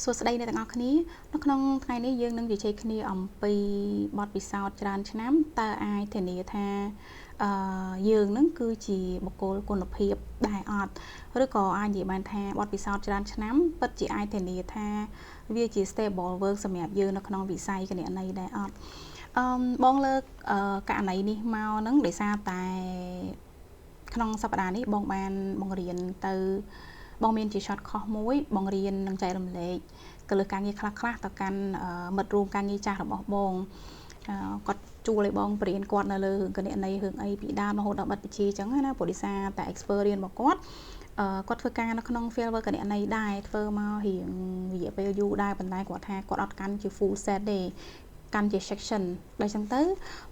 សួស្តីអ្នកទាំងអស់គ្នានៅក្នុងថ្ងៃនេះយើងនឹងនិយាយគ្នាអំពីបទពិសោធន៍ច្រើនឆ្នាំតើអាចធានាថាយើងនឹងគឺជាបុគ្គលគុណភាពដែរអត់ឬក៏អាចនិយាយបានថាបទពិសោធន៍ច្រើនឆ្នាំពិតជាអាចធានាថាវាជា stable work សម្រាប់យើងនៅក្នុងវិស័យគណនេយ្យដែរអត់បងលើកករណីនេះមកនឹងដោយសារតែក្នុងសប្តាហ៍នេះបងបានបង្រៀនទៅបងមានជា short course មួយបងរៀននឹងចែករំលែកក៏លើការងារខ្លះៗទៅកាន់មិត្តរួមការងារចាស់របស់បងគាត់ជួលឲ្យបងបរៀនគាត់នៅលើរឿងគណនេយ្យរឿងអីពីដើមរហូតដល់បិទវិជ្ជាអញ្ចឹងណាព្រោះដោយសារតែ experience របស់គាត់គាត់ធ្វើការនៅក្នុង field work គណនេយ្យដែរធ្វើមករៀងរយៈពេលយូរដែរប៉ុន្តែគាត់ថាគាត់អត់កាន់ជា full set ទេកាន់ជា section ដល់អញ្ចឹងទៅ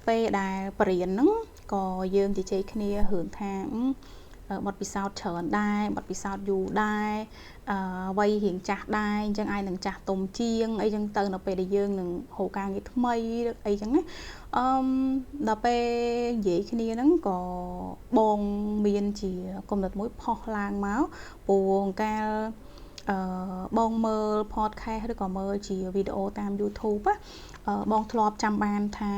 ពេលដែលបរៀនហ្នឹងក៏យើងជជែកគ្នារឿងថាបទពិសោធន៍ច្រើនដែរបទពិសោធន៍យូរដែរវ័យរៀងចាស់ដែរអញ្ចឹងអាចនឹងចាស់ទុំជាងអីចឹងទៅនៅពេលដែលយើងនឹងរកការងារថ្មីអីចឹងណាដល់ពេលនិយាយគ្នាហ្នឹងក៏បងមានជាគំនិតមួយផុសឡើងមកព្រោះកាលបងមើល podcast ឬក៏មើលជាវីដេអូតាម YouTube បងធ្លាប់ចាំបានថា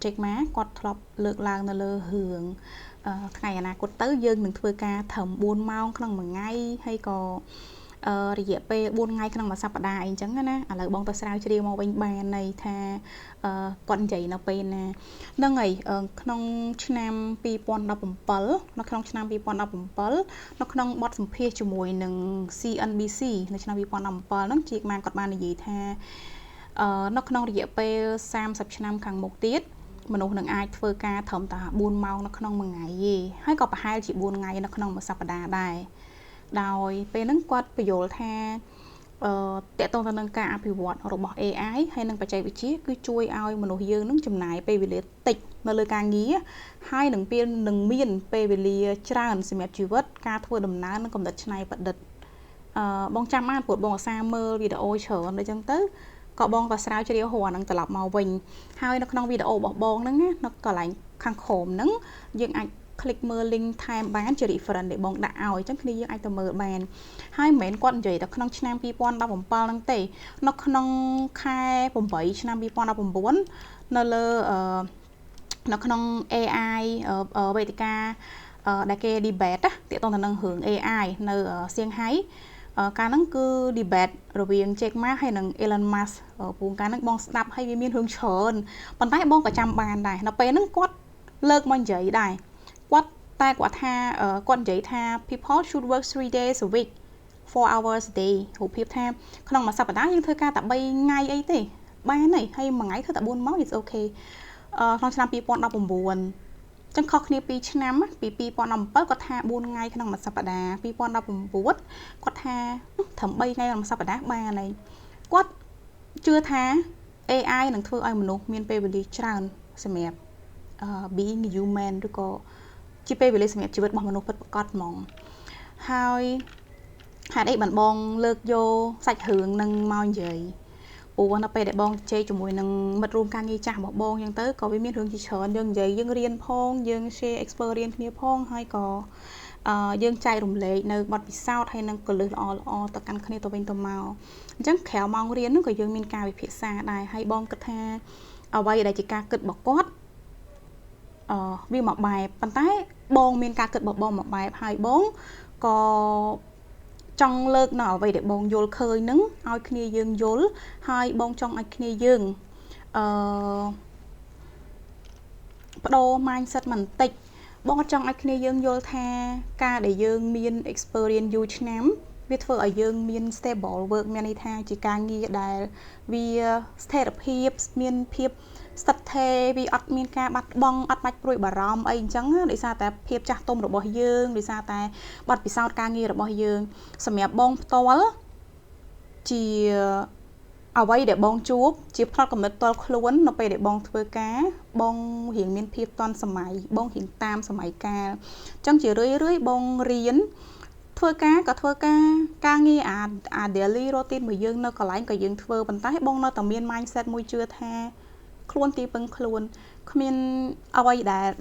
Jack Ma គាត់ធ្លាប់លើកឡើងនៅលើរឿងថ្ងៃអនាគតទៅយើងនឹងធ្វើការត្រឹម4ម៉ោងក្នុងមួយថ្ងៃហើយក៏រយៈពេល4ថ្ងៃក្នុងមួយសប្តាហ៍អីចឹងណាឥឡូវបងទៅស្រាវជ្រាវមកវិញបានន័យថាគាត់និយាយនៅពេលណាហ្នឹងហើយក្នុងឆ្នាំ2017នៅក្នុងឆ្នាំ2017នៅក្នុងបទសម្ភាសន៍ជាមួយនឹង CNBC នៅឆ្នាំ2017ហ្នឹងជាម៉ានគាត់បាននិយាយថានៅក្នុងរយៈពេល30ឆ្នាំខាងមុខទៀតមនុស្សនឹងអាចធ្វើការត្រឹមតែ4ម៉ោងនៅក្នុងមួយថ្ងៃទេហើយក៏ប្រហែលជា4ថ្ងៃនៅក្នុងមួយសប្តាហ៍ដែរដោយពេលហ្នឹងគាត់បញ្យល់ថាតកតងទៅនឹងការអភិវឌ្ឍរបស់ AI ហើយនិងបច្ចេកវិទ្យាគឺជួយឲ្យមនុស្សយើងនឹងចំណាយពេលវេលាតិចនៅលើការងារហើយនឹងមានពេលវេលាច្រើនសម្រាប់ជីវិតការធ្វើដំណើរនិងកំណត់ច្នៃប្រឌិតបងចាំបានព្រោះបងឧស្សាហ៍មើលវីដេអូច្រើនដូចចឹងទៅក៏បងក៏ស្រាវជ្រាវហួរហ្នឹងត្រឡប់មកវិញហើយនៅក្នុងវីដេអូរបស់បងហ្នឹងណានៅកន្លែងខាងក្រោមហ្នឹងយើងអាច click មើល link ថែមបានជា reference ដែលបងដាក់ឲ្យអញ្ចឹងគ្នាយើងអាចទៅមើលបានហើយមិនមែនគាត់និយាយតែក្នុងឆ្នាំ2017ហ្នឹងទេនៅក្នុងខែ8ឆ្នាំ2019នៅលើនៅក្នុង AI វេទិកាដែលគេ debate តាក់ទងទៅនឹងរឿង AI នៅសៀងហៃកាលហ្នឹងគឺ debate រវាង Jack Ma ហើយនិង Elon Musk ព្រោះកាលហ្នឹងបងស្ដាប់ហើយវាមានរឿងច្រើនប៉ុន្តែបងក៏ចាំបានដែរនៅពេលហ្នឹងគាត់លើកមកនិយាយដែរគាត់ថាគាត់និយាយថា people should work 3 days a week 4 hours a day រូបភាពថាក្នុងមួយសប្តាហ៍យើងធ្វើការតែ3ថ្ងៃអីទេបានហើយមួយថ្ងៃធ្វើតែ4ម៉ោង it's okay ក្នុងឆ្នាំ2019ចឹងខុសគ្នា2ឆ្នាំពី2017គាត់ថា4ថ្ងៃក្នុងមួយសប្តាហ៍2019គាត់ថាត្រឹម3ថ្ងៃក្នុងមួយសប្តាហ៍បានហើយគាត់ជឿថា AI នឹងធ្វើឲ្យមនុស្សមានពេលវេលាច្រើនសម្រាប់being human ឬក៏ជាពេលវេលាសម្រាប់ជីវិតរបស់មនុស្សពិតប្រាកដហ្មងហើយហេតុអីបានបងលើកយកសាច់រឿងនឹងមកនិយាយព្រោះនៅពេលដែលបងជជែកជាមួយនឹងមិត្តរួមការងារចាស់របស់បងអញ្ចឹងទៅក៏វាមានរឿងជាច្រើនយើងនិយាយយើងរៀនផងយើង share experience គ្នាផងហើយក៏យើងចែករំលែកនៅបទពិសោធន៍ហើយនឹងកលឹះល្អៗទៅកាន់គ្នាទៅវិញទៅមកអញ្ចឹងក្រៅម៉ោងរៀនហ្នឹងក៏យើងមានការវិភាគសាដែរហើយបងគិតថាអ្វីដែលជាការគិតរបស់គាត់វាមួយបែបប៉ុន្តែបងមានការគិតរបស់បងមួយបែបហើយបងក៏ចង់លើកនៅអ្វីដែលបងយល់ឃើញនឹងឲ្យគ្នាយើងយល់ហើយបងចង់ឲ្យគ្នាយើងបដូរ mindset បន្តិចបងចង់ឲ្យគ្នាយើងយល់ថាការដែលយើងមាន experience យូរឆ្នាំវាធ្វើឲ្យយើងមាន stable work មានន័យថាជាការងារដែលវាស្ថិរភាពមានភាពស្ថិតថេរវាអត់មានការបាត់បង់អត់បាច់ព្រួយបារម្ភអីអញ្ចឹងដោយសារតែភាពចាស់ទុំរបស់យើងដោយសារតែបទពិសោធន៍ការងាររបស់យើងសម្រាប់បងផ្ទាល់ជាអ្វីដែលបងជួបជាផ្នត់កំណត់ផ្ទាល់ខ្លួននៅពេលដែលបងធ្វើការបងរៀងមានភាពទាន់សម័យបងរៀងតាមសម័យកាលអញ្ចឹងជារឿយបងរៀនធ្វើការក៏ធ្វើការងារអា daily routine របស់យើងនៅកន្លែងក៏យើងធ្វើប៉ុន្តែបងនៅតែមាន mindset មួយជឿថាខ្លួនទីពឹងខ្លួនគ្មានអ្វី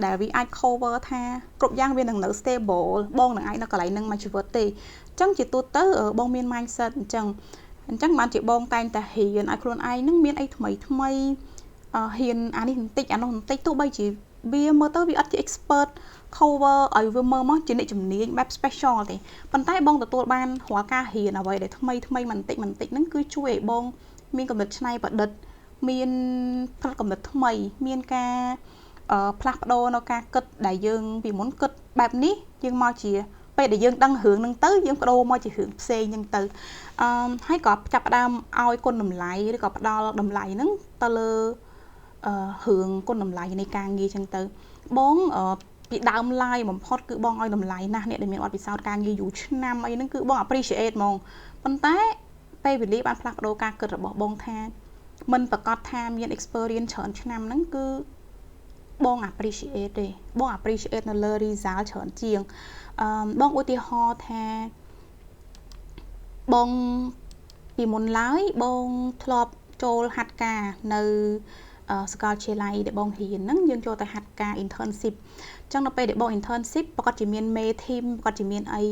ដែលវាអាច cover ថាគ្រប់យ៉ាងវានឹងនៅ stable បងនឹងអាចនៅកន្លែងហ្នឹងមួយជីវិតទេអញ្ចឹងជាទូទៅបងមាន mindset អញ្ចឹង អញ្ចឹងបានជាបងតែងតែហ៊ានឲ្យខ្លួនឯងនឹងមានអីថ្មីហ៊ានអានេះបន្តិចអានោះបន្តិចទោះបីជាវាមើលទៅវាអត់ជា expert cover ឲ្យវាមើលមកជាអ្នកជំនាញបែប special ទេប៉ុន្តែបងទទួលបានរាល់ការហ៊ានអ្វីដែលថ្មីបន្តិចហ្នឹងគឺជួយឲ្យបងមានកម្រិតច្នៃប្រឌិតមានផ្នែកកម្រិតថ្មីមានការផ្លាស់ប្ដូរនៅការគិតដែលយើងពីមុនគិតបែបនេះយើងមកជាពេលដែលយើងដឹងរឿងហ្នឹងទៅយើងបដូរមកជារឿងផ្សេងហ្នឹងទៅហើយក៏ចាប់ផ្ដើមឲ្យគុណតម្លៃឬក៏ផ្ដល់តម្លៃហ្នឹងទៅលើរឿងគុណតម្លៃនៃការងារចឹងទៅបងពីដើមឡើយបំផុតគឺបងឲ្យតម្លៃណាស់អ្នកដែលមានបទពិសោធន៍ការងារយូរឆ្នាំអីហ្នឹងគឺបង appreciate ហ្មងប៉ុន្តែពេលវេលាបានផ្លាស់ប្ដូរការគិតរបស់បងថាមិនប្រកាសថាមាន experience ច្រើនឆ្នាំហ្នឹងគឺបង appreciate ទេបង appreciate នៅលើ result ច្រើនជាងបងឧទាហរណ៍ថាបងពីមុនឡើយបងធ្លាប់ចូលហាត់ការនៅសាកលវិទ្យាល័យដែលបងរៀនហ្នឹងយើងចូលទៅហាត់ការ internship អញ្ចឹងនៅពេលដែលបង internship ប្រកាសជាមានមេ team ប្រកាសជាមានអី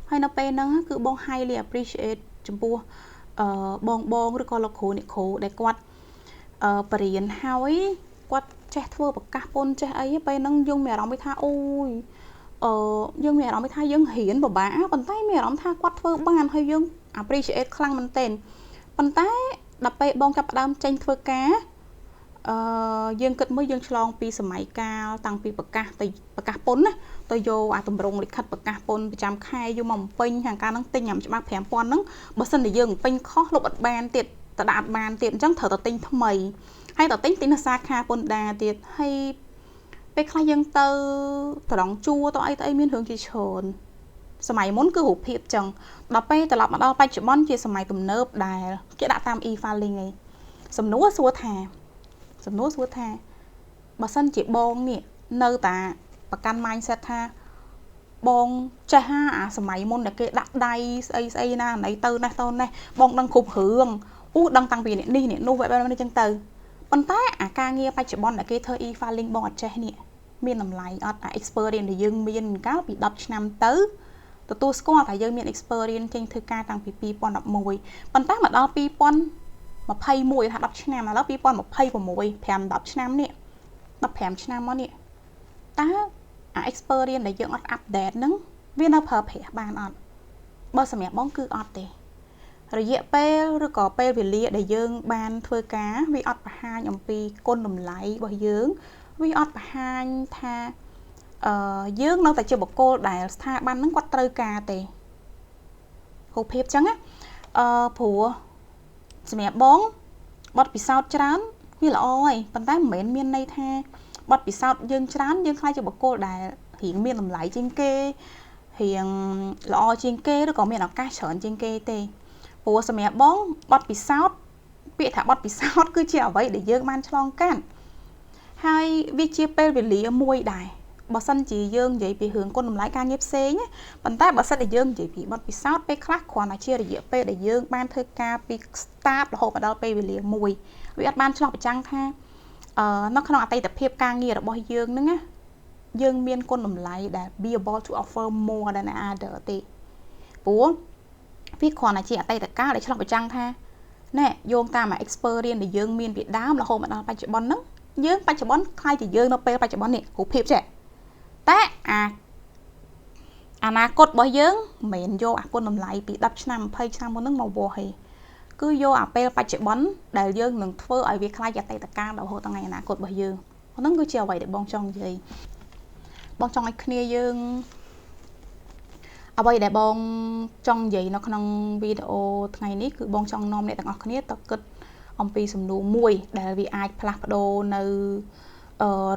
ហើយនៅពេលហ្នឹងគឺបង highly appreciate ចំពោះបងឬក៏លោកគ្រូអ្នកគ្រូដែលគាត់បរៀនហើយគាត់ចេះធ្វើប្រកាសពន្ធចេះអីពេលហ្នឹងយើងមានអារម្មណ៍ថាអូយយើងមានអារម្មណ៍ថាយើងរៀនពិបាកប៉ុន្តែមានអារម្មណ៍ថាគាត់ធ្វើបានហើយយើង appreciate ខ្លាំងមែនទែនប៉ុន្តែដល់ពេលបងចាប់ផ្ដើមចេញធ្វើការយើងគិតមើលយើងឆ្លងពីសម័យកាលតាំងពីប្រកាសទៅប្រកាសពន្ធណាទៅយកអាតម្រងលិខិតប្រកាសពន្ធប្រចាំខែយកមកបំពេញខាងការហ្នឹងទិញអាច្បាប់ 5000 ហ្នឹងបើសិនជាយើងបំពេញខុសលុបអត់បានទៀតតដាក់អត់បានទៀតអញ្ចឹងត្រូវតែទិញថ្មីហើយតទិញនៅសាខាពន្ធដារទៀតហើយពេលខ្លះយើងទៅត្រង់ជួរទៅអីមានរឿងជាច្រើនសម័យមុនគឺរូបភាពចឹងដល់ពេលត្រឡប់មកដល់បច្ចុប្បន្នជាសម័យទំនើបដែលគេដាក់តាម e-filing ឯងសំណួរសួរថាបើសិនជាបងនេះនៅតែប្រកាន់ mindset ថាបងចេះអាសម័យមុនដែលគេដាក់ដៃស្អីណាណៃទៅណេះបងដឹងគ្រប់រឿងដឹងតាំងពីនេះនោះបែបនេះចឹងទៅប៉ុន្តែអាការងារបច្ចុប្បន្នដែលគេធ្វើ e-filing បងអត់ចេះនេះមានតម្លៃអត់ experience ដែលយើងមានកាលពី10ឆ្នាំទៅទទួលស្គាល់ថាយើងមាន experience ចេញធ្វើការតាំងពី2011ប៉ុន្តែមកដល់2021ថា10ឆ្នាំឥឡូវ2026 5-10ឆ្នាំនេះ15ឆ្នាំមកនេះតើអា experience ដែលយើងអត់ update ហ្នឹងវានៅប្រើប្រាស់បានអត់បើសម្រាប់បងគឺអត់ទេរយៈពេលឬក៏ពេលវេលាដែលយើងបានធ្វើការវាអត់បង្ហាញអំពីគុណតម្លៃរបស់យើងវាអត់បង្ហាញថាយើងនៅតែជាបុគ្គលដែលស្ថាប័នហ្នឹងគាត់ត្រូវការទេរូបភាពចឹងណាព្រោះសម្រាប់បងបទពិសោធន៍ច្រើនវាល្អហើយប៉ុន្តែមិនមែនមានន័យថាបទពិសោធន៍យើងច្រើនយើងខ្លាចជាបុគ្គលដែលរៀងមានតម្លៃជាងគេរៀងល្អជាងគេឬក៏មានឱកាសច្រើនជាងគេទេព្រោះសម្រាប់បងបទពិសោធន៍ពាក្យថាបទពិសោធន៍គឺជាអ្វីដែលយើងបានឆ្លងកាត់ហើយវាជាពេលវេលាមួយដែរបើសិនជាយើងនិយាយពីរឿងគុណតម្លៃការងារផ្សេងប៉ុន្តែបើសិនជាយើងនិយាយពីបទពិសោធន៍ពេលខ្លះគ្រាន់តែជារយៈពេលដែលយើងបានធ្វើការពី start រហូតមកដល់ពេលវេលាមួយវាអត់បានឆ្លុះបញ្ចាំងថានៅក្នុងអតីតភាពការងាររបស់យើងហ្នឹងណាយើងមានគុណតម្លៃដែល be able to offer more than other ទេព្រោះវាគ្រាន់តែជាអតីតកាលដែលឆ្លុះបញ្ចាំងថាណែយោងតាម experience ដែលយើងមានពីដើមរហូតមកដល់បច្ចុប្បន្នហ្នឹងយើងបច្ចុប្បន្នខ្លាយជាយើងនៅពេលបច្ចុប្បន្ននេះរូបភាពចេះតែអនាគតរបស់យើងមិនមែនយកអាគុណតម្លៃពី10ឆ្នាំ20ឆ្នាំមុនហ្នឹងមកវាស់ទេគឺយកអាពេលបច្ចុប្បន្នដែលយើងនឹងធ្វើឲ្យវាខ្លាយជាអតីតកាលរហូតដល់ថ្ងៃអនាគតរបស់យើងហ្នឹងគឺជាអ្វីដែលបងចង់និយាយបងចង់ឲ្យគ្នាយើងអ្វីដែលបងចង់និយាយនៅក្នុងវីដេអូថ្ងៃនេះគឺបងចង់នាំអ្នកទាំងអស់គ្នាទៅគិតអំពីសំណួរមួយដែលវាអាចផ្លាស់ប្ដូរនៅ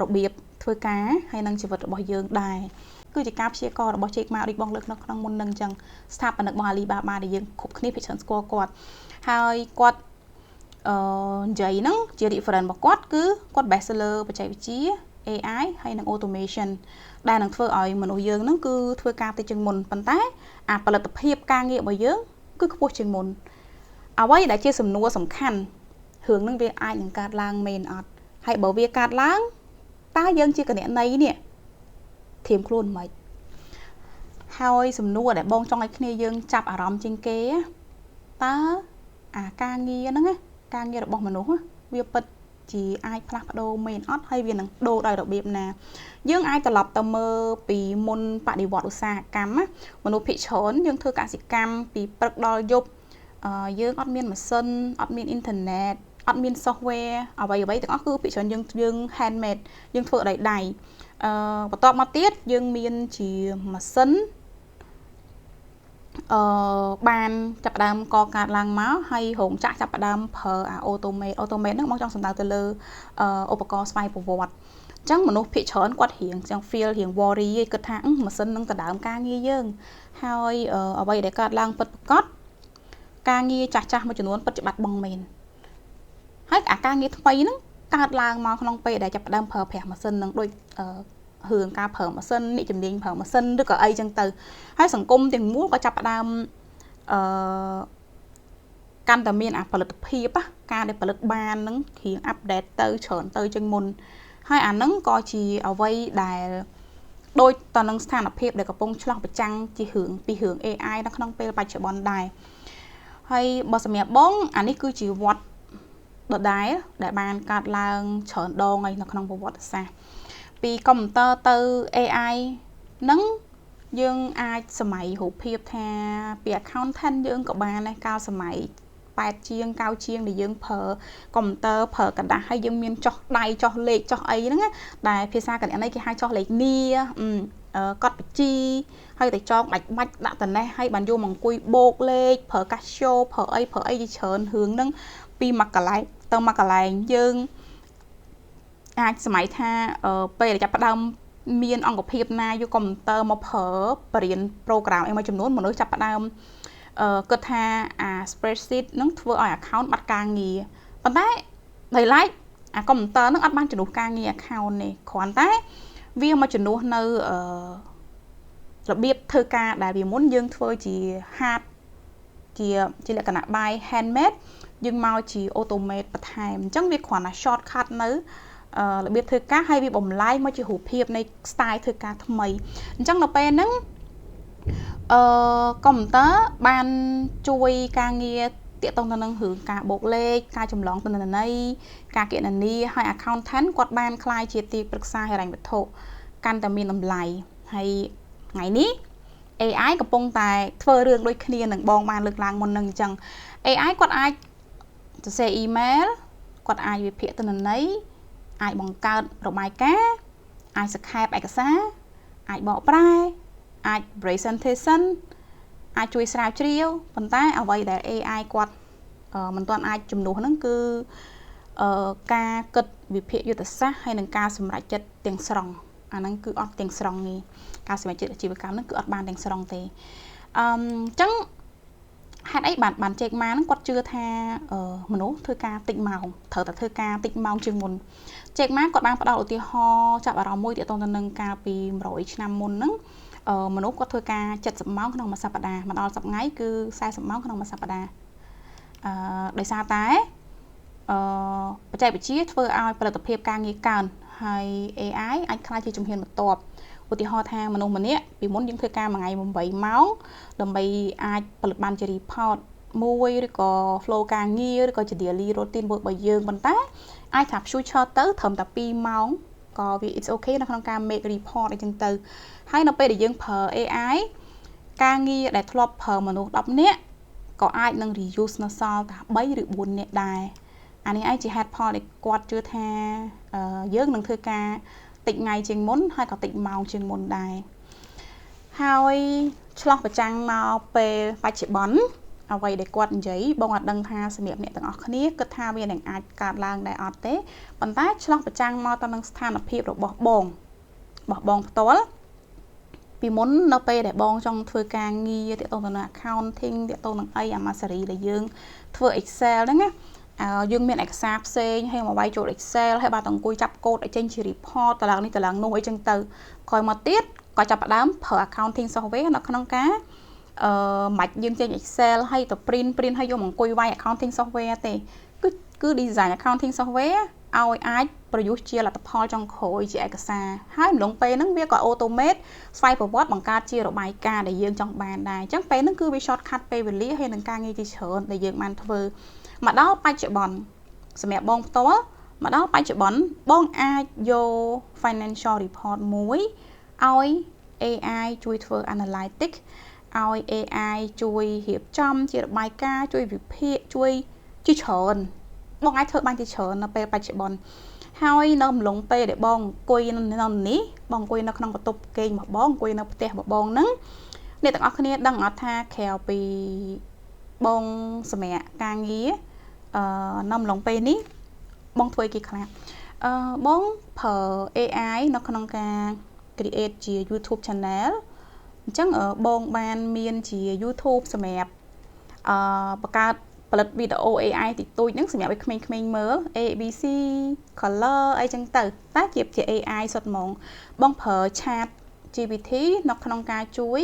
របៀបធ្វើការហើយនឹងជីវិតរបស់យើងដែរគឺជាការព្យាករណ៍របស់ Jack Ma ដូចបងលើកនៅក្នុងមុននឹងអញ្ចឹងស្ថាបនិករបស់ Alibaba ដែលយើងគ្រប់គ្នាភាគច្រើនស្គាល់គាត់ហើយគាត់និយាយហ្នឹងជា reference របស់គាត់គឺគាត់ base លើបច្ចេកវិទ្យា AI ហើយនិង automation ដែលនឹងធ្វើឲ្យមនុស្សយើងហ្នឹងគឺធ្វើការតិចជាងមុនប៉ុន្តែអាផលិតភាពការងាររបស់យើងគឺខ្ពស់ជាងមុនអ្វីដែលជាសំណួរសំខាន់រឿងហ្នឹងវាអាចនឹងកើតឡើងមែនអត់ហើយបើវាកើតឡើងតើយើងជាគណនេយ្យនេះធៀមខ្លួនមិនហើយសំណួរដែលបងចង់ឲ្យគ្នាយើងចាប់អារម្មណ៍ជាងគេតើ ការងារហ្នឹងណាការងាររបស់មនុស្សវាពិតជាអាចផ្លាស់ប្ដូរមែនអត់ហើយវានឹងដូរដោយរបៀបណាយើងអាចត្រឡប់ទៅមើលពីមុនបដិវត្តឧស្សាហកម្មណាមនុស្សភាគច្រើនយើងធ្វើកសិកម្មពីព្រឹកដល់យប់យើងអត់មានម៉ាស៊ីនអត់មានអ៊ីនធឺណិតអត់មាន software អ្វីទាំងអស់គឺភាគច្រើនយើង handmade យើងធ្វើដោយដៃបន្ទាប់មកទៀតយើងមានជាម៉ាស៊ីនបានចាប់ផ្ដើមកកើតឡើងមកហើយរោងចក្រចាប់ផ្ដើមប្រើautomate ហ្នឹងមកចង់សំដៅទៅលើឧបករណ៍ស្វ័យប្រវត្តិអញ្ចឹងមនុស្សភាគច្រើនគាត់រៀងចង់ feel រៀង worry គិតថាម៉ាស៊ីននឹងដណ្ដើមការងារយើងហើយអ្វីដែលកើតឡើងពិតប្រាកដការងារចាស់មួយចំនួនពិតជាបាត់បង់មែនហើយការងារថ្មីហ្នឹងកើតឡើងមកក្នុងពេលដែលចាប់ផ្ដើមប្រើប្រាស់ម៉ាស៊ីននឹងដូចរឿងការប្រើម៉ាស៊ីនអ្នកជំនាញប្រើម៉ាស៊ីនឬក៏អីចឹងទៅហើយសង្គមទាំងមូលក៏ចាប់ផ្ដើមកាន់តែមានផលិតភាពការដែលផលិតបាននឹងគ្រាអាប់ដេតទៅច្រើនទៅជាងមុនហើយអាហ្នឹងក៏ជាអ្វីដែលដូចតនឹងស្ថានភាពដែលកំពុងឆ្លោះប្រចាំងជារឿងពីរឿង AI នៅក្នុងពេលបច្ចុប្បន្នដែរហើយបើសម្រាប់បងអានេះគឺជាវត្តដដែលដែលបានកើតឡើងច្រើនដងហើយនៅក្នុងប្រវត្តិសាស្ត្រពីកុំព្យូទ័រទៅ AI ហ្នឹងយើងអាចសម័យរូបភាពថាពី accountant យើងក៏បានដែរកាលសម័យ8ជាង9ជាងដែលយើងប្រើកុំព្យូទ័រប្រើกระดาษហើយយើងមានចុះដៃចុះលេខចុះអីហ្នឹងដែលភាសាកណន័យគេហៅចុះលេខនីកត់បញ្ជីហើយតែចងដាច់បាច់ដាក់តនេះហើយបានយកមកអង្គុយបូកលេខប្រើ Casio ប្រើអីជាច្រើនរឿងហ្នឹងពីមកកន្លែងទៅមកកន្លែងយើងអាចសម័យថាពេលចាប់ផ្ដើមមានអង្គភាពណាយកកុំព្យូទ័រមកប្រើបរៀន program អីមួយចំនួនមនុស្សចាប់ផ្ដើមគិតថាអា spreadsheet ហ្នឹងធ្វើឲ្យ account បាត់ការងារប៉ុន្តែដោយឡែកអាកុំព្យូទ័រហ្នឹងអត់បានជំនួសការងារ account ទេគ្រាន់តែវាមកជំនួសនៅរបៀបធ្វើការដែលវាមុនយើងធ្វើជា hard ជាលក្ខណៈ by handmade យើងមកជា automate បន្ថែមអញ្ចឹងវាគ្រាន់តែ shortcut នៅរបៀបធ្វើការហើយវាបំលែងមកជារូបភាពនៃ style ធ្វើការថ្មីអញ្ចឹងនៅពេលហ្នឹងកុំព្យូទ័របានជួយការងារទាក់ទងទៅនឹងរឿងការបូកលេខការចម្លងទិន្នន័យការគណនាហើយ accountant គាត់បានក្លាយជាទីប្រឹក្សាហិរញ្ញវត្ថុកាន់តែមានតម្លៃហើយថ្ងៃនេះ AI កំពុងតែធ្វើរឿងដូចគ្នានឹងបងបានលើកឡើងមុននឹងអញ្ចឹង AI គាត់អាចសរសេរ email គាត់អាចវិភាគទិន្នន័យអាចបង្កើតរបាយការណ៍អាចសង្ខេបឯកសារអាចបកប្រែអាច presentation អាចជួយស្រាវជ្រាវប៉ុន្តែអ្វីដែល AI គាត់មិនទាន់អាចជំនួសហ្នឹងគឺការគិតវិភាគយុទ្ធសាស្ត្រហើយនឹងការសម្រេចចិត្តទាំងស្រុងអាហ្នឹងគឺអត់ទាំងស្រុងទេការសម្រេចចិត្តអាជីវកម្មហ្នឹងគឺអត់បានទាំងស្រុងទេអញ្ចឹងហេតុអីបានជែកម៉ាហ្នឹងគាត់ជឿថាមនុស្សធ្វើការតិចម៉ោងត្រូវតែធ្វើការតិចម៉ោងជាងមុនជែកម៉ាគាត់បានផ្ដល់ឧទាហរណ៍ចាប់អារម្មណ៍មួយទាក់ទងទៅនឹងកាលពី100ឆ្នាំមុនហ្នឹងមនុស្សគាត់ធ្វើការ70ម៉ោងក្នុងមួយសប្តាហ៍មកដល់សប្តាហ៍ថ្ងៃគឺ40ម៉ោងក្នុងមួយសប្តាហ៍ដោយសារតែបច្ចេកវិទ្យាធ្វើឲ្យផលិតភាពការងារកើនហើយ AI អាចក្លាយជាជំហានបន្ទាប់ឧទាហរណ៍ថាមនុស្សម្នាក់ពីមុនយើងធ្វើការមួយថ្ងៃ8ម៉ោងដើម្បីអាចផលិតបានជា report មួយឬក៏ flow ការងារឬក៏ជា daily routine របស់យើងប៉ុន្តែអាចថា future ទៅត្រឹមតែ2ម៉ោងក៏វា it's okay នៅក្នុងការ make report អីចឹងទៅហើយនៅពេលដែលយើងប្រើ AI ការងារដែលធ្លាប់ប្រើមនុស្ស10នាក់ក៏អាចនឹង reuse នៅសល់តែ3ឬ4នាក់ដែរអានេះឯងជាហេតុផលដែលគាត់ជឿថាយើងនឹងធ្វើការតិចថ្ងៃជាងមុនហើយក៏តិចម៉ោងជាងមុនដែរហើយឆ្លោះប្រចាំងមកពេលបច្ចុប្បន្នអ្វីដែលគាត់និយាយបងអត់ដឹងថាសម្រាប់អ្នកទាំងអស់គ្នាគិតថាវានឹងអាចកើតឡើងដែរអត់ទេប៉ុន្តែឆ្លោះប្រចាំងមកទៅនឹងស្ថានភាពរបស់បងផ្ទាល់ពីមុននៅពេលដែលបងចង់ធ្វើការងារទាក់ទងទៅនឹង accounting ទាក់ទងនឹងអីអាម៉ាសេរីដែលយើងធ្វើ Excel ហ្នឹងណាយើងមានឯកសារផ្សេងហើយមកវាយចូល Excel ហើយបាទអង្គុយចាប់កូដឲ្យចេញជា report តឡើងនេះតឡើងនោះអីចឹងទៅក្រោយមកទៀតក៏ចាប់ផ្ដើមប្រើ accounting software នៅក្នុងការមិនយើងចេញ Excel ហើយទៅ print ហើយយកមកអង្គុយវាយ accounting software ទេគឺ design accounting software ឲ្យអាចប្រយុទ្ធជាលទ្ធផលចុងក្រោយជាឯកសារហើយម្លងពេលហ្នឹងវាក៏ automate ស្វ័យប្រវត្តិបង្កើតជារបាយការណ៍ដែលយើងចង់បានដែរអញ្ចឹងពេលហ្នឹងគឺវា shortcut ពេលវេលាហើយនឹងការងារជាច្រើនដែលយើងបានធ្វើមកដល់បច្ចុប្បន្នសម្រាប់បងផ្ទាល់មកដល់បច្ចុប្បន្នបងអាចយក financial report មួយឲ្យ AI ជួយធ្វើ analytics ឲ្យ AI ជួយរៀបចំជារបាយការណ៍ជួយវិភាគជួយជាច្រើនបងអាចធ្វើបានជាច្រើននៅពេលបច្ចុប្បន្នហើយនៅអំឡុងពេលដែលបងអង្គុយនៅនេះបងអង្គុយនៅក្នុងបន្ទប់គេងរបស់បងអង្គុយនៅផ្ទះរបស់បងហ្នឹងអ្នកទាំងអស់គ្នាដឹងអត់ថាក្រៅពីបងសម្រាប់ការងារនៅអំឡុងពេលនេះបងធ្វើអីគេខ្លះបងប្រើ AI នៅក្នុងការ create ជា YouTube channel អញ្ចឹងបងបានមានជា YouTube សម្រាប់បង្កើតផលិតវីដេអូ AI តិចតួចហ្នឹងសម្រាប់ឲ្យក្មេងៗមើល ABC color អីចឹងទៅតែជា AI សុទ្ធហ្មងបងប្រើ Chat GPT នៅក្នុងការជួយ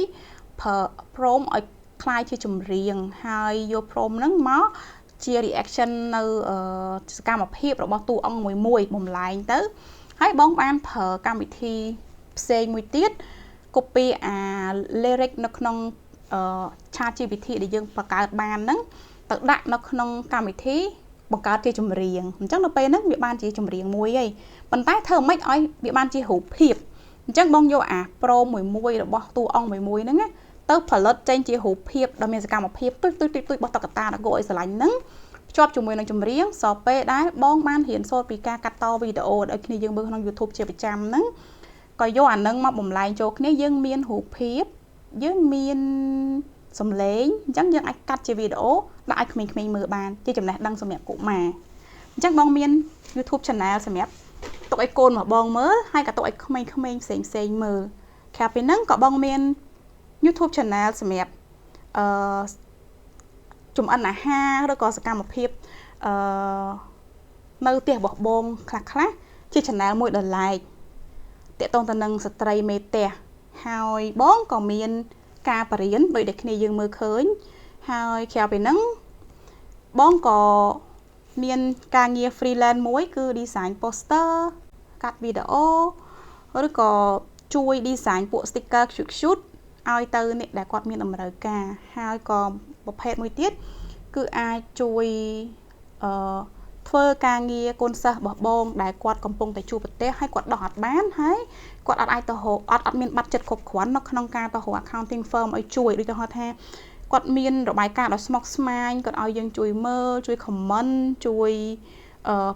ប្រើ prompt ឲ្យคล้ายជាចម្រៀងហើយយក prompt ហ្នឹងមកជា reaction នៅសកម្មភាពរបស់តួអង្គមួយបំលែងទៅហើយបងបានប្រើកម្មវិធីផ្សេងមួយទៀត copy អា lyric នៅក្នុងChat GPT ដែលយើងបង្កើតបានហ្នឹងទៅដាក់នៅក្នុងកម្មវិធីបង្កើតជាចម្រៀងអញ្ចឹងនៅពេលហ្នឹងវាបានជាចម្រៀងមួយហើយប៉ុន្តែធ្វើមិនឲ្យវាបានជារូបភាពអញ្ចឹងបងយកអា pro មួយរបស់តួអង្គមួយហ្នឹងទៅផលិតចេញជារូបភាពដែលមានសកម្មភាពទុយរបស់តុក្កតាដែលគួរឲ្យស្រឡាញ់ហ្នឹងភ្ជាប់ជាមួយនឹងចម្រៀងសពេលដែលបងបានរៀនសូត្រពីការកាត់តវីដេអូដែលគ្នាយើងមើលក្នុង YouTube ជាប្រចាំហ្នឹងក៏យកអាហ្នឹងមកបំលែងចូលគ្នាយើងមានរូបភាពយើងមានសំឡេងអញ្ចឹងយើងអាចកាត់ជាវីដេអូដាក់ឲ្យក្មេងៗមើលបានជាចំណេះដឹងសម្រាប់កុមារអញ្ចឹងបងមាន YouTube channel សម្រាប់ទុកឲ្យកូនមកបងមើលហើយក៏ទុកឲ្យក្មេងៗផ្សេងមើលក្រៅពីហ្នឹងក៏បងមាន YouTube channel សម្រាប់ចម្អិនអាហារឬក៏សកម្មភាពនៅផ្ទះរបស់បងខ្លះជា channel មួយដលែកតាក់ទងទៅនឹងស្ត្រីមេផ្ទះហើយបងក៏មានការបរៀនដោយដែលគ្នាយើងមើលឃើញហើយក្រៅពីហ្នឹងបងក៏មានការងារ freelance មួយគឺ design poster កាត់វីដេអូឬក៏ជួយ design ពួក sticker cute ឲ្យទៅអ្នកដែលគាត់មានតម្រូវការហើយក៏ប្រភេទមួយទៀតគឺអាចជួយធ្វើការងារកូនសិស្សរបស់បងដែលគាត់កំពុងតែជួបប្រទះហើយគាត់ដោះអត់បានហើយគាត់អត់អាចទៅអត់មានប័ណ្ណចិត្តគ្រប់គ្រាន់នៅក្នុងការទៅរក accounting firm ឲ្យជួយដូចទៅហៅថាគាត់មានរបាយការណ៍ដ៏ស្មុគស្មាញគាត់ឲ្យយើងជួយមើលជួយ comment ជួយ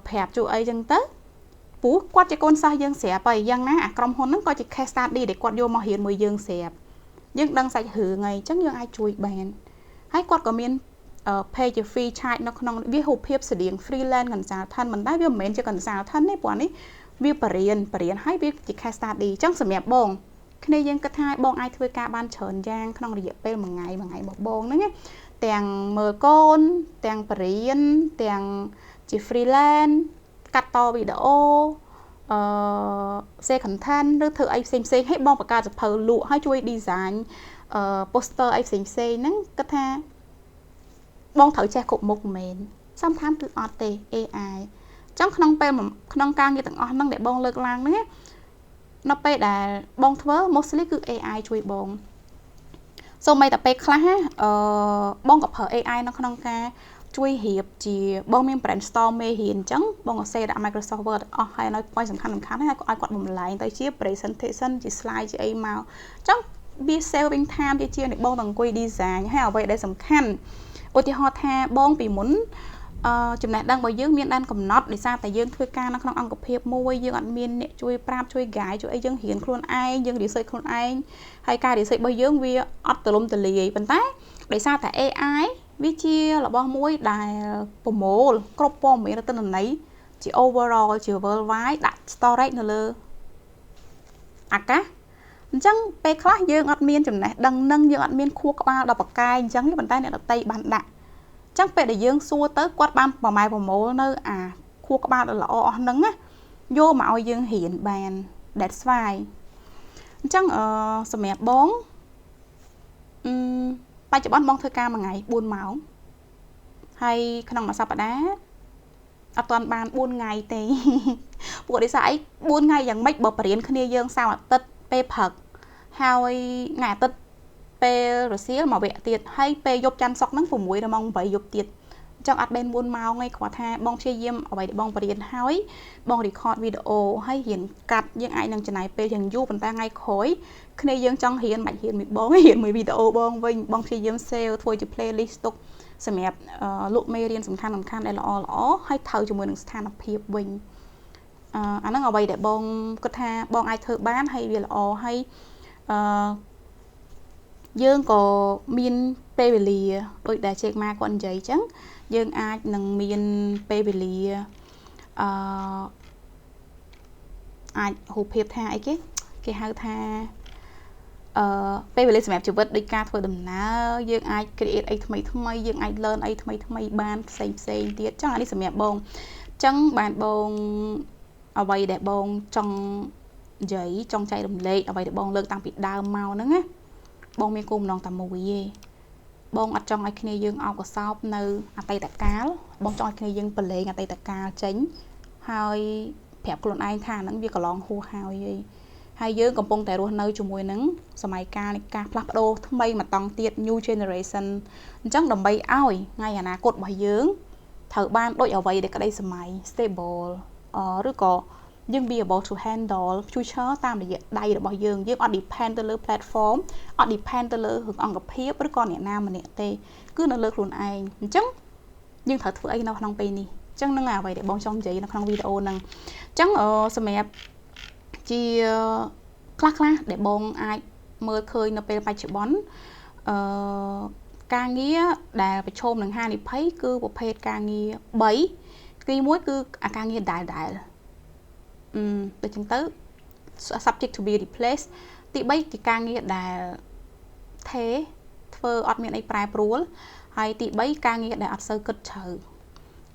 ប្រាប់ជួយអីចឹងទៅព្រោះគាត់ជាកូនសិស្សយើងស្រាប់ហើយយ៉ាងណាអាក្រុមហ៊ុនហ្នឹងក៏ជា case study ដែលគាត់យកមករៀនមួយយើងស្រាប់យើងដឹងសាច់រឿងហើយអញ្ចឹងយើងអាចជួយបានហើយគាត់ក៏មានpage free chat នៅក្នុងវារូបភាពស្តៀង freelance consultant មិនដែរវាមិនមែនជា consultant ទេព្រោះនេះវាបរៀនហើយវាជា case study អញ្ចឹងសម្រាប់បងគ្នាយើងគិតថាបងអាចធ្វើការបានច្រើនយ៉ាងក្នុងរយៈពេលមួយថ្ងៃរបស់បងហ្នឹងទាំងមើលកូនទាំងបរៀនទាំងជា freelance កាត់តវីដេអូshare content ឬធ្វើអីផ្សេងឲ្យបងបង្កើតសភៅលក់ហើយជួយ design poster អីផ្សេងហ្នឹងគិតថាបងត្រូវចេះគ្រប់មុខមែនសំខាន់គឺអត់ទេ AI ចឹងក្នុងពេលក្នុងការងារទាំងអស់ហ្នឹងដែលបងលើកឡើងហ្នឹងនៅពេលដែលបងធ្វើ mostly គឺ AI ជួយបងសូម្បីតែពេលខ្លះបងក៏ប្រើ AI នៅក្នុងការជួយរៀបជាបងមាន brainstorm មេរៀនអញ្ចឹងបងក៏សេដាក់ Microsoft Word អស់ហើយនៅ point សំខាន់ហើយឲ្យគាត់បំលែងទៅជា presentation ជា slide ជាអីមកអញ្ចឹងវា saving time ជាអ្នកបងទៅអង្គុយ design ហើយអ្វីដែលសំខាន់ឧទាហរណ៍ថាបងពីមុនចំណេះដឹងរបស់យើងមានដែនកំណត់ដោយសារតែយើងធ្វើការនៅក្នុងអង្គភាពមួយយើងអត់មានអ្នកជួយប្រាប់ជួយ guide ជួយអីយើងរៀនខ្លួនឯងយើង research ខ្លួនឯងហើយការ research របស់យើងវាអត់ទលំទលាយប៉ុន្តែដោយសារតែ AI វាជារបស់មួយដែលប្រមូលគ្រប់ព័ត៌មានទិន្នន័យជា overall ជា worldwide ដាក់ storage នៅលើអាកាសអញ្ចឹងពេលខ្លះយើងអត់មានចំណេះដឹងនឹងយើងអត់មានខួរក្បាលដល់ប្រកែអញ្ចឹងប៉ុន្តែអ្នកដតីបានដាក់អញ្ចឹងពេលដែលយើងសួរទៅគាត់បានប្រម៉ែប្រមូលនៅអាខួរក្បាលដ៏ល្អអស់ហ្នឹងណាយកមកឲ្យយើងរៀនបាន that's why អញ្ចឹងសម្រាប់បងបច្ចុប្បន្នបងធ្វើការមួយថ្ងៃ4ម៉ោងហើយក្នុងមួយសប្តាហ៍ អត់ទាន់បាន4ថ្ងៃទេពួកនេះស្អី4ថ្ងៃយ៉ាងម៉េចបើបរៀនគ្នាយើងសៅរ៍អាទិត្យពេលព្រឹកហើយថ្ងៃអាទិត្យពេលរសៀលមកវគ្គទៀតហើយពេលយប់ច័ន្ទសុក្រហ្នឹង6ដល់ម៉ោង8យប់ទៀតចង់អត់មែន4ម៉ោងឯងគ្រាន់ថាបងព្យាយាមអ្វីដែលបងបរៀនហើយបង record វីដេអូហើយរៀនកាត់យើងអាចនឹងចំណាយពេលយ៉ាងយូរប៉ុន្តែថ្ងៃក្រោយគ្នាយើងចង់រៀនមិនរៀនមួយបងរៀនមួយវីដេអូបងវិញបងព្យាយាម save ធ្វើជា playlist ទុកសម្រាប់លោកមេរៀនសំខាន់ដែលល្អហើយត្រូវជាមួយនឹងស្ថានភាពវិញអាហ្នឹងអ្វីដែលបងគិតថាបងអាចធ្វើបានហើយវាល្អហើយយើងក៏មានពេលវេលាដូចដែលជេកម៉ាគាត់និយាយអញ្ចឹងយើងអាចនឹងមានពេលវេលាអាចរូបភាពថាអីគេហៅថាពេលវេលាសម្រាប់ជីវិតដូចការធ្វើដំណើរយើងអាច create អីថ្មីយើងអាច learn អីថ្មីបានផ្សេងទៀតចឹងអានេះសម្រាប់បងចឹងបានបងអ្វីដែលបងចង់និយាយចង់ចែករំលែកអ្វីដែលបងលើកតាំងពីដើមមកហ្នឹងណាបងមានគោលបំណងតែមួយទេបងអត់ចង់ឲ្យគ្នាយើងអោបកសោបនៅអតីតកាលបងចង់ឲ្យគ្នាយើងប្រឡែងអតីតកាលចេញហើយប្រាប់ខ្លួនឯងថាហ្នឹងវាកន្លងហួសហើយយើងកំពុងតែរស់នៅជាមួយនឹងសម័យកាលនៃការផ្លាស់ប្ដូរថ្មីមកតង់ទៀត new generation អញ្ចឹងដើម្បីឲ្យថ្ងៃអនាគតរបស់យើងត្រូវបានដូចអ្វីដែលក្តីសម័យ stable ឬក៏យើង be able to handle future តាមរយៈដៃរបស់យើងអត់ depend ទៅលើ platform អត់ depend ទៅលើរឿងអង្គភាពឬក៏អ្នកណាម្នាក់ទេគឺនៅលើខ្លួនឯងអញ្ចឹងយើងត្រូវធ្វើអីនៅក្នុងពេលនេះអញ្ចឹងនឹងអ្វីដែលបងចង់និយាយនៅក្នុងវីដេអូហ្នឹងអញ្ចឹងសម្រាប់ជាខ្លះដែលបងអាចមើលឃើញនៅពេលបច្ចុប្បន្នការងារដែលប្រឈមនឹងហានិភ័យគឺប្រភេទការងារ3ទី1គឺអាការងារដែលដូចចឹងទៅ subject to be replaced ទី3គឺការងារដែលធ្វើអត់មានអីប្រែប្រួលហើយទី3ការងារដែលអត់សូវគិតជ្រៅ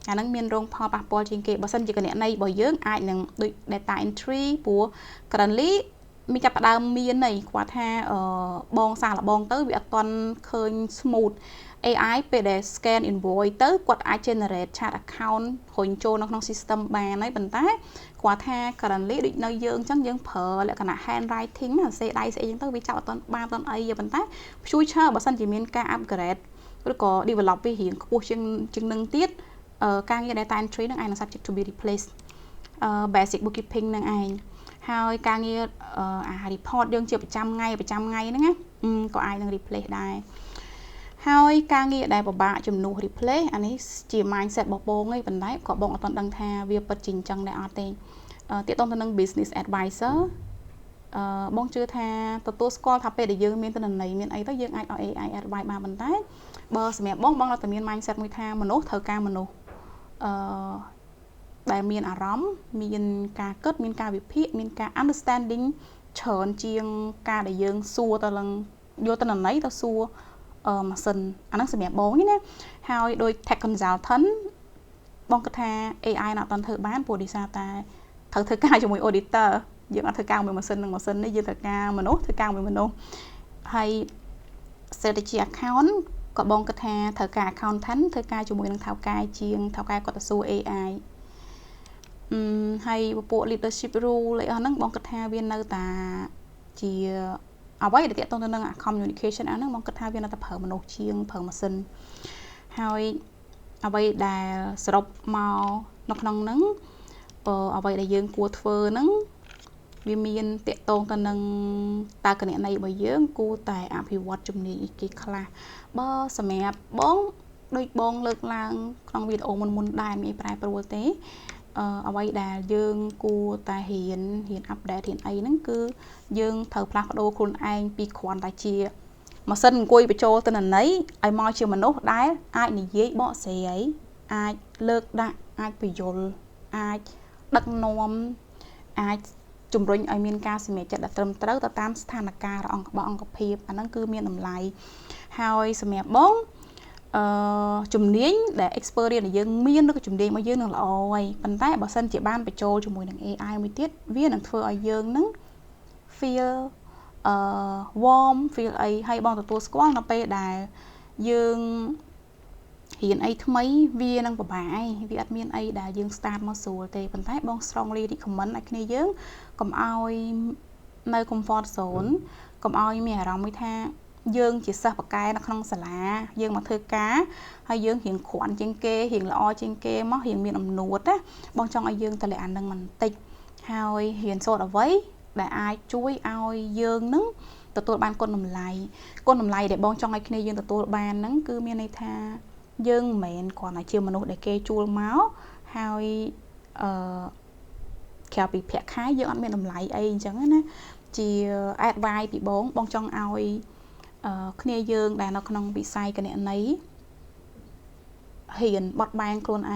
អាហ្នឹងមានរងផលប៉ះពាល់ជាងគេបើសិនជាគណនីរបស់យើងអាចនឹងដូច data entry ព្រោះ currently មានចាប់ផ្ដើមមានន័យគាត់ថាបងសាកល្បងទៅវាអត់ទាន់ឃើញ smooth AI ពេលដែល scan invoice ទៅគាត់អាច generate chat account រុញចូលនៅក្នុង system បានហើយប៉ុន្តែគាត់ថា currently ដូចនៅយើងអញ្ចឹងយើងប្រើលក្ខណៈ handwriting សេដៃស្អីអញ្ចឹងទៅវាចាប់អត់ទាន់បានអីប៉ុន្តែ future បើសិនជាមានការ upgrade ឬក៏ develop វារៀងខ្ពស់ជាងនឹងទៀតការងារ data entry នឹងឯង subject to be replaced basic bookkeeping នឹងឯងហើយការងារreport យើងជាប្រចាំថ្ងៃហ្នឹងណាក៏អាចនឹង replace ដែរហើយការងារដែលពិបាកជំនួស replace អានេះជា mindset របស់បងឯងប៉ុន្តែក៏បងអត់ទាន់ដឹងថាវាពិតជាអញ្ចឹងដែរអត់ទេទាក់ទងទៅនឹង business advisor បងជឿថាទទួលស្គាល់ថាពេលដែលយើងមានទិន្នន័យមានអីទៅយើងអាចឲ្យ AI advice បានប៉ុន្តែបើសម្រាប់បងនៅតែមាន mindset មួយថាមនុស្សត្រូវការមនុស្សដែលមានអារម្មណ៍មានការគិតមានការវិភាគមានការ understanding ច្រើនជាងការដែលយើងសួរទៅឡើងយកទិន្នន័យទៅសួរម៉ាស៊ីនអាហ្នឹងសម្រាប់បងណាហើយដោយ tech consultant បងគិតថា AI នៅអត់ទាន់ធ្វើបានព្រោះដោយសារតែត្រូវធ្វើការជាមួយ auditor យើងអត់ធ្វើការមួយម៉ាស៊ីននឹងម៉ាស៊ីននេះយើងធ្វើការមនុស្សធ្វើការមួយមនុស្សហើយ strategy account ក៏បងគិតថាត្រូវការ accountant ធ្វើការជាមួយនឹងថៅកែជាងថៅកែគាត់ទៅសួរ AI ហើយពួក leadership role អីអស់ហ្នឹងបងគិតថាវានៅតែជាអ្វីដែលទាក់ទងទៅនឹង communication អាហ្នឹងបងគិតថាវានៅតែប្រើមនុស្សជាងប្រើម៉ាស៊ីនហើយអ្វីដែលសរុបមកនៅក្នុងហ្នឹងអ្វីដែលយើងគួរធ្វើហ្នឹងវាមានទាក់ទងទៅនឹងតើគណនីរបស់យើងគួរតែអភិវឌ្ឍជំនាញអីគេខ្លះបើសម្រាប់បងដូចបងលើកឡើងក្នុងវីដេអូមុនដែរមានប្រែប្រួលទេអ្វីដែលយើងគួរតែរៀន update រៀនអីហ្នឹងគឺយើងត្រូវផ្លាស់ប្ដូរខ្លួនឯងពីគ្រាន់តែជាម៉ាស៊ីនអង្គុយបញ្ចូលទិន្នន័យឲ្យមកជាមនុស្សដែលអាចនិយាយបកស្រាយអាចលើកដាក់អាចពយល់អាចដឹកនាំអាចជំរុញឲ្យមានការសម្រេចចិត្តដែលត្រឹមត្រូវទៅតាមស្ថានភាពរបស់អង្គភាពអាហ្នឹងគឺមានតម្លៃហើយសម្រាប់បងជំនាញដែល experience ដែលយើងមានឬក៏ជំនាញរបស់យើងនឹងល្អហើយប៉ុន្តែបើសិនជាបានបញ្ចូលជាមួយនឹង AI មួយទៀតវានឹងធ្វើឲ្យយើងនឹង feel warm feel អីហើយបងទទួលស្គាល់នៅពេលដែលយើង hiện ấy thứ mấy viên năng của bà ấy vì admin ấy đã dương start mà sủa thì phần thái bong strongly đi comment này kia dương còn ai nơi comfort zone còn ai mẹ rong mới tha dương chỉ sợ bậc cái nó không xả lá dương mà thưa cá hay dương hiện khoản trên kê hiện lo trên kê móc hiện miền ẩm nuốt á bong trong ai dương ta lại ăn đang mình tịch hay hiện sốt ở với để ai chui ai dương nứngตัวบ้านคนนำไลđể bong trong ai kia dươngตัวบ้านนั้นคือมีในท่าdương mẹn còn là chiều mà nó để kê chua máu hay kẹo bị phẹt khái dương ăn miền nằm lại ấy chẳng á chỉ advice bị bong trong ai kia dương đàn nó không bị sai cái này ấy hiện bọt bang clone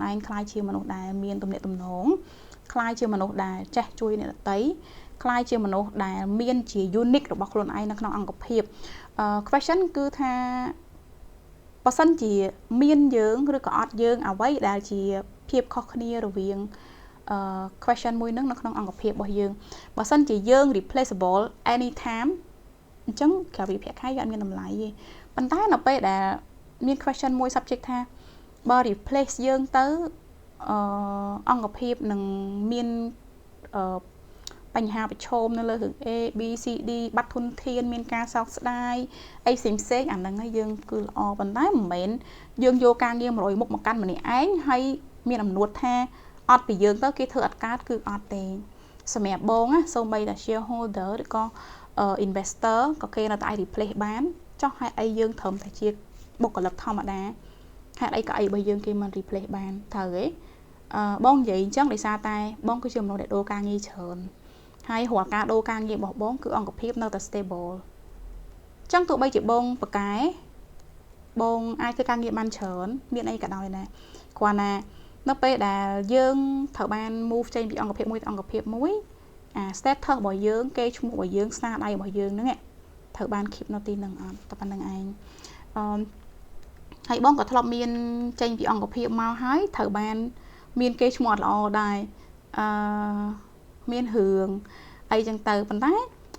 ai khai chiều mà nó đài miền tầm nệ tầm nón khai chiều mà nó đài che chui này là tấy khai chiều mà nó đài miền chỉ unique của bọt clone ai nó không ăn cọp hiệp question cứ thaบางทีมีนเยอะหรือก็อดเยอะเอาไว้ได้จีเพียบข้อนี้ระเวียงquestion มวยนึงนักน้องอังกับเพียบบ่เยอะบางทีเยอะ replaceable anytime จังแค่วิเพียใครยันมีน้ำไหลปัญหาเราไปแต่มี question มวย subject ท่าบ่ replace เยอะเต๋ออังกับเพียบหนึ่งมีนปัญหาไปชมนั่นเลยถึง A B C D บัตรทุนเทียนมีการสอบได้ไอ้สิ่งเซ็กอันนั้นให้ยังคือปัญหาเหมือนยังโยการเยี่ยมรอยมุกมากันเหมือนไอ้ให้มีน้ำนวดแท้อดไปยังก็คือเธออัดการ์ดคืออดเองสมัยบงอ่ะโซมไปแต่ shareholder หรือก็investor ก็คือเราจะไอ้ replace บ้านcho hai ai dương thầm tại chia bột cả lập thom ở đá hai ai cả ai bây dương kia mình replace ban thời bong vậy chắc để xa tay bong cái trường nó để đô ca nghi chờn hay hoặc cả đô ca nghi bỏ bóng cứ on copy nó stable chắc tụi bây chỉ bong một cái bong ai cứ ca nghi ban chờn miệng ai cả đòi nè qua nè nó bây là dương thợ ban move trên bị on copy muối step thợ bỏ dương cây chung bỏ dương xa đây bỏ dương nữa nghe thợ ban kịp nó tin đừng tập ban đừng anh hay bong có thọ miên trên bị on copy mau hái thợ ban miên cây chung một lò đài miên hưởng ai chẳng từ phần tái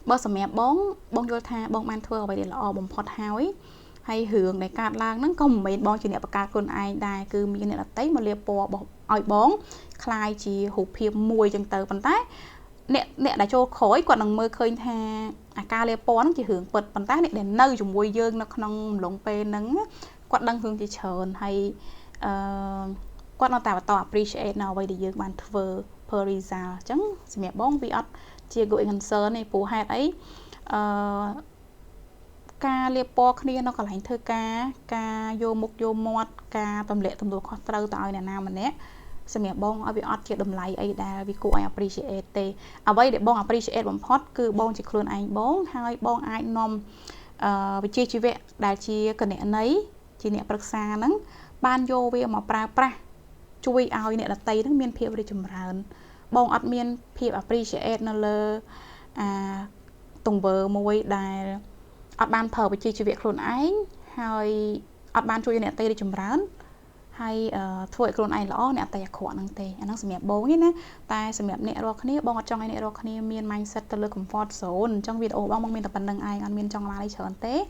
bao giờ mẹ bóng vô tha bóng man thua vậy để lò bóng phật hái hay hưởng để cạt lang nó không mấy bóng chỉ nè bạc cạt con ai đài cứ miên này là tấy mà liệp bò ỏi bóng khai chỉ hụt hiệp mùi chẳng từ phần tái nè đã cho khói còn đằng mơ khơi tha ca liệp bò nó chỉ hưởng bật phần tái này để nơi dùng mùi dương nó không lồng pe nắng quạt đăng hương chỉ chờn hay quạt nó tạo appreciate nào vậy để dương bàn thưa Perisa chẳng mẹ bóng bị ắt chia gọi ngân sơn này phù hạt ấy ca liệp po kia nó còn lại thơ ca vô mục vô mọt ca tầm lệ tầm đồ khó trâu tạo này nào mà nè mẹ bóng ở bị ắt chia đầm lại ấy đã vì cô ai appreciate ở vậy để bóng appreciate bằng pot cứ bóng chỉ luôn anh bóng hai bóng ai nom vì chia chi vẹn đã chia cần nè nấy chỉ nè bậc xa nắng ban vô về mà pra chui ao nè là tay nó miên phiêu để chùm rán bong ắt miên phiêu appreciate nó lơ tùng vợ môi đài ắt ban thờ với chi việc luôn ấy hay ắt ban chui nè tay để chùm rán hay thôi luôn ai lõ nè tay khỏe năng tê anh nó sầm bố nhé tay sầm nè rô khné bong trong ai nè rô khné miên mindset từ lơ comfort zone trong video bong miên tập bản năng ai ăn miên trong lá chởn té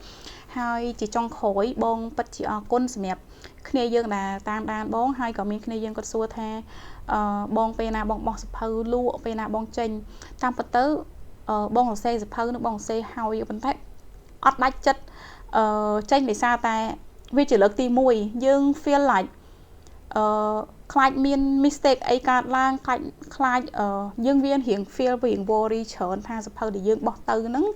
hay chỉ trong khối bong bắt chỉ côn sầm khné dương là tam đan bong hay có miên khné dương có xua the bong pe na bong sập hư lụa pe na bong chênh tam bát tứ bong xe sập hư nó bong xe hao vấn thế ắt đách chất chênh để xa tay vì chỉ lực tì mùi dương feel like khai miên mistake ấy cả lang khai dương viên hiện feel vì worry chởn tha sập hư để dương bỏ tư nứng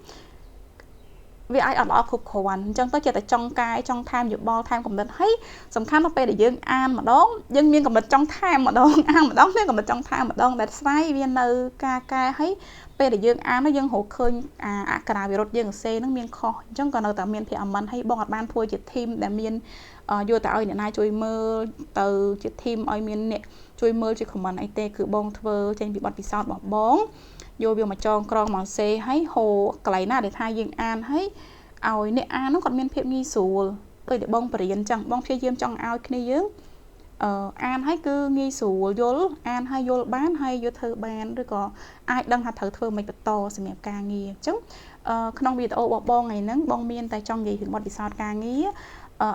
vì ai ở đó khục khổn trong tới chỉ tại trong cái trong tham dự ball tham cầm định thấy sầm khăn nó pe để dương an mà đón dương miên cầm định trong tham mà đón an mà đón miên cầm định trong tham mà đón để sai viên nơi ca thấy pe để dương an nó dương hộ khơi cả đào virus dương c nó miên kho trong còn ở tại miên thì mình hay bong ban thôi chỉ thêm để miên vô tại ơi này chui mơ từ chỉ thêm ơi miên nè chui mơ chỉของมันไอเต้คือ bong thơ trên bị bọt bị sao bỏ bóng vô biểu mà cho con mà xe hay hồ cái nào để thay dương an hay ao nè an nó còn miên phép nghi sùa tôi để bong bền chẳng bong chơi diêm trong ao kia dướng an hay cứ nghi sùa vô an hay vô bán hay vô thơ bán rồi có ai đang hạt thơ thơ mình to xem mẹ ca nghi chứ ក្នុងវីដេអូរបស់បងថ្ងៃហ្នឹងបងមានតែចង់និយាយពីបទពិសោធន៍ការងារ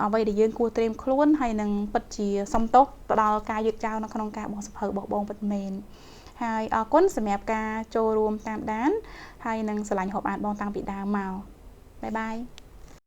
អ្វីដែលយើងគួរត្រៀមខ្លួនហើយនឹងពិតជាសំទោសទៅដល់ការយឺតយ៉ាវនៅក្នុងការបោះសភៅរបស់បងពិតមែនហើយអរគុណសម្រាប់ការចូលរួមតាមដានហើយនឹងស្រឡាញ់ហូបអានបងតាំងពីដើមមកបាយបាយ